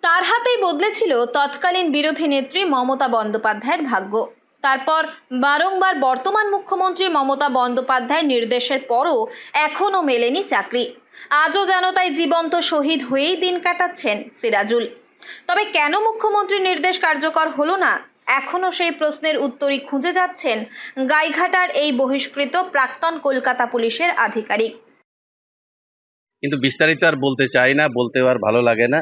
তার হাতেই বদলেছিল তৎকালীন বিরোধী নেত্রী মমতা বন্দ্যোপাধ্যায়ের ভাগ্য। তারপর বারংবার বর্তমান মুখ্যমন্ত্রী মমতা বন্দ্যোপাধ্যায়ের নির্দেশের পরও এখনো মেলেনি চাকরি। আজও যেন তাই জীবন্ত শহীদ হয়েই দিন কাটাচ্ছেন সিরাজুল। তবে কেন মুখ্যমন্ত্রীর নির্দেশ কার্যকর হলো না, এখনো সেই প্রশ্নের উত্তরই খুঁজে যাচ্ছেন গাইঘাটার এই বহিষ্কৃত প্রাক্তন কলকাতা পুলিশের আধিকারিক। কিন্তু বিস্তারিত আর বলতে চাই না, বলতে আর ভালো লাগে না।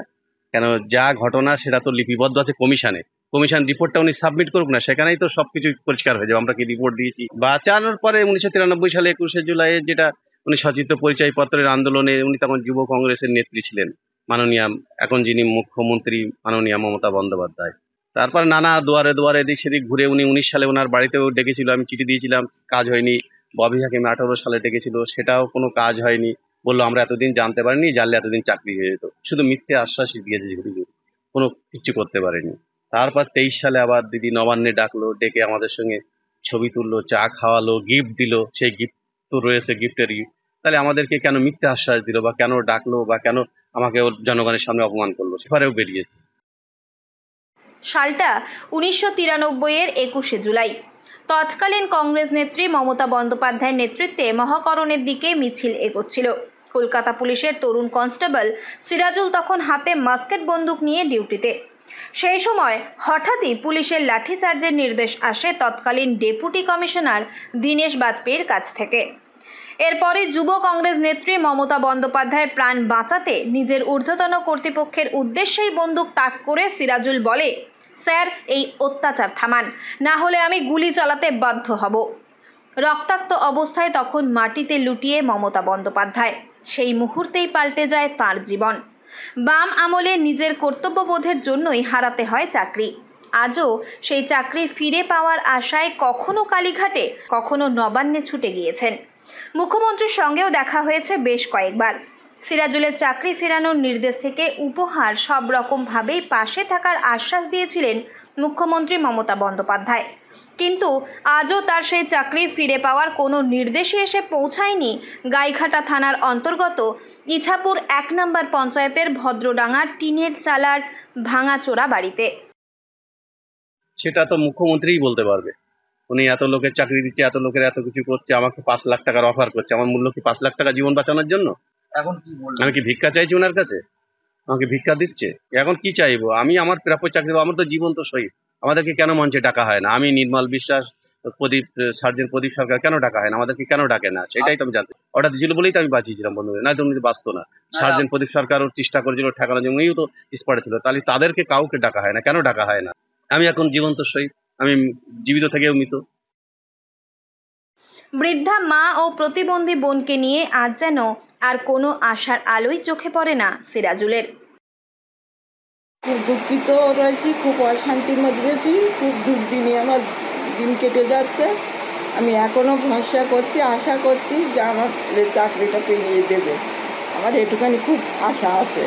কেন, যা ঘটনা সেটা তো লিপিবদ্ধ আছে কমিশন রিপোর্টটা উনি সাবমিট করুক না, সেখানেই তো সবকিছু পরিষ্কার হয়ে যাবে। আমরা কি রিপোর্ট দিয়েছি বাঁচানোর পরে 1993 সালে 21শে জুলাই যেটা উনি সচিত্র পরিচয়পত্রের আন্দোলনে, উনি তখন যুব কংগ্রেসের নেত্রী ছিলেন মাননীয়া, এখন যিনি মুখ্যমন্ত্রী মাননীয়া মমতা বন্দ্যোপাধ্যায়। তারপর নানা দুয়ারে দুয়ারে এদিক সেদিক ঘুরে উনি 19 সালে ওনার বাড়িতেও ডেকেছিল, আমি চিঠি দিয়েছিলাম, কাজ হয়নি। ববি হাকিম 18 সালে ডেকেছিল, সেটাও কোনো কাজ হয়নি। বললো আমরা এতদিন জানতে পারিনি, জানলে এতদিন চাকরি হয়ে যেত। শুধু মিথ্যে আশ্বাসই দিয়েছে, কোনো কিছু করতে পারেনি। তারপর 23 সালে আবার দিদি নবান্নে ডাকলো, ডেকে আমাদের সঙ্গে ছবি তুললো, চা খাওয়ালো, গিফট দিল। সেই গিফট তো রয়েছে, গিফটের তাহলে আমাদেরকে কেন মিথ্যে আশ্বাস দিল, বা কেন ডাকলো, বা কেন আমাকে ওর জনগণের সামনে অপমান করলো, সেবারেও বেরিয়েছে। সালটা 1993-এর 21শে জুলাই। তৎকালীন কংগ্রেস নেত্রী মমতা বন্দ্যোপাধ্যায়ের নেতৃত্বে মহাকরণের দিকে মিছিল এগোচ্ছিল। কলকাতা পুলিশের তরুণ কনস্টেবল সিরাজুল তখন হাতে মাস্কেট বন্দুক নিয়ে ডিউটিতে। সেই সময় হঠাৎই পুলিশের লাঠিচার্জের নির্দেশ আসে তৎকালীন ডেপুটি কমিশনার দীনেশ বাজপেয়ীর কাছ থেকে। এরপরে যুব কংগ্রেস নেত্রী মমতা বন্দ্যোপাধ্যায়ের প্রাণ বাঁচাতে নিজের ঊর্ধ্বতন কর্তৃপক্ষের উদ্দেশ্যেই বন্দুক তাক করে সিরাজুল বলে, স্যার এই অত্যাচার থামান, না হলে আমি গুলি চালাতে বাধ্য হব। রক্তাক্ত অবস্থায় তখন মাটিতে লুটিয়ে মমতা বন্দ্যোপাধ্যায়। সেই মুহূর্তেই পাল্টে যায় তাঁর জীবন। বাম আমলে নিজের কর্তব্যবোধের জন্যই হারাতে হয় চাকরি। আজও সেই চাকরি ফিরে পাওয়ার আশায় কখনো কালীঘাটে, কখনো নবান্নে ছুটে গিয়েছেন। মুখ্যমন্ত্রীর সঙ্গেও দেখা হয়েছে বেশ কয়েকবার। সিরাজুলের চাকরি ফেরানোর নির্দেশ থেকে উপহার সব রকমভাবেই পাশে থাকার আশ্বাস দিয়েছিলেন মুখ্যমন্ত্রী মমতা বন্দ্যোপাধ্যায়। কিন্তু আজও তার সেই চাকরি ফিরে পাওয়ার কোনো নির্দেশই এসে পৌঁছায়নি গাইঘাটা থানার অন্তর্গত ইছাপুর 1 নম্বর পঞ্চায়েতের ভদ্রডাঙ্গার টিনের চালার ভাঙাচোরা বাড়িতে। সেটা তো মুখ্যমন্ত্রীই বলতে পারবে। উনি এত লোকের চাকরি দিচ্ছে, এত লোকের এত কিছু করছে, আমাকে 5 লাখ টাকার অফার করছে। আমার মূল্য কি 5 লাখ টাকা জীবন বাঁচানোর জন্য? এখন কি বলবো, আমি কি ভিক্ষা চাইছি ওনার কাছে? আমাকে ভিক্ষা দিচ্ছে। এখন কি চাইবো? আমি আমার প্রাপ্য চাকরি, আমার তো জীবন তো শহীদ। আমাদেরকে কেন মঞ্চে ডাকা হয় না? আমি নির্মল বিশ্বাস, সার্জেন্ট প্রদীপ সরকার কেন ডাকা হয় না? আমাদেরকে কেন ডাকে না, সেটাই তো আমি জানতে। ওটা দিয়েছিল বলেই তো আমি বাঁচিয়েছিলাম বন্ধু, না তো উনি বাঁচতো না। সার্জেন্ট প্রদীপ সরকারও চেষ্টা করেছিল ঠেকানোর জন্য, উনিও তো স্পটে ছিল। তাহলে তাদেরকে কাউকে ডাকা হয় না, কেন ডাকা হয় না? আমি এখন জীবন্ত শহীদ, আমি জীবিত থেকেও মৃত। বৃদ্ধা মা ও প্রতিবন্ধী বোনকে নিয়ে আজ যেন আর কোনো আশার আলোই চোখে পড়ে না সিরাজুলের। খুব দুঃখিত রয়েছি, খুব অশান্তির মধ্যে রয়েছি, খুব দুর্দিনে আমার দিন কেটে যাচ্ছে। আমি এখনো ভরসা করছি, আশা করছি যে আমার চাকরিটা পেয়ে দেবে। আমার এটুখানি খুব আশা আছে।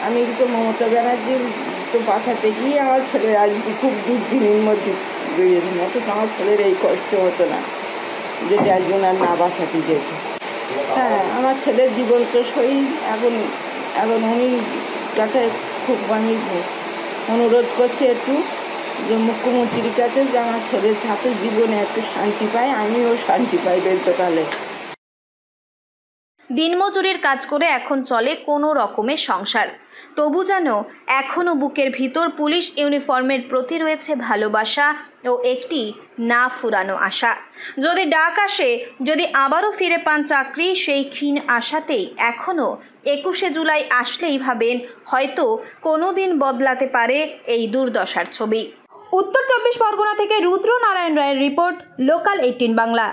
আমি তো মমতা ব্যানার্জির তো বাঁচাতে গিয়ে আমার ছেলে আজকে খুব দুর্দিনের মধ্যে রয়েছে, অথচ আমার ছেলের এই কষ্ট হতো না যেটা একজন আর না বাঁচাতে যেত। হ্যাঁ, আমার ছেলের জীবন তো শহীদ। এখন উনি যাতে খুব আমি অনুরোধ করছি একটু যে মুখ্যমন্ত্রীর কাছে যে আমার ছেলের সাথে জীবনে একটু শান্তি পায়, আমিও শান্তি পাই বেলতকালে। দিনমজুরির কাজ করে এখন চলে কোনো রকমের সংসার। তবু যেন এখনো বুকের ভিতর পুলিশ ইউনিফর্মের প্রতি রয়েছে ভালোবাসা ও একটি না ফুরানো আশা। যদি ডাক আসে, যদি আবারও ফিরে পান চাকরি, সেই ক্ষীণ আশাতেই এখনো 21শে জুলাই আসলেই ভাবেন হয়তো কোনো দিন বদলাতে পারে এই দুর্দশার ছবি। উত্তর 24 পরগনা থেকে রুদ্র নারায়ণ রায়ের রিপোর্ট, লোকাল 18 বাংলা।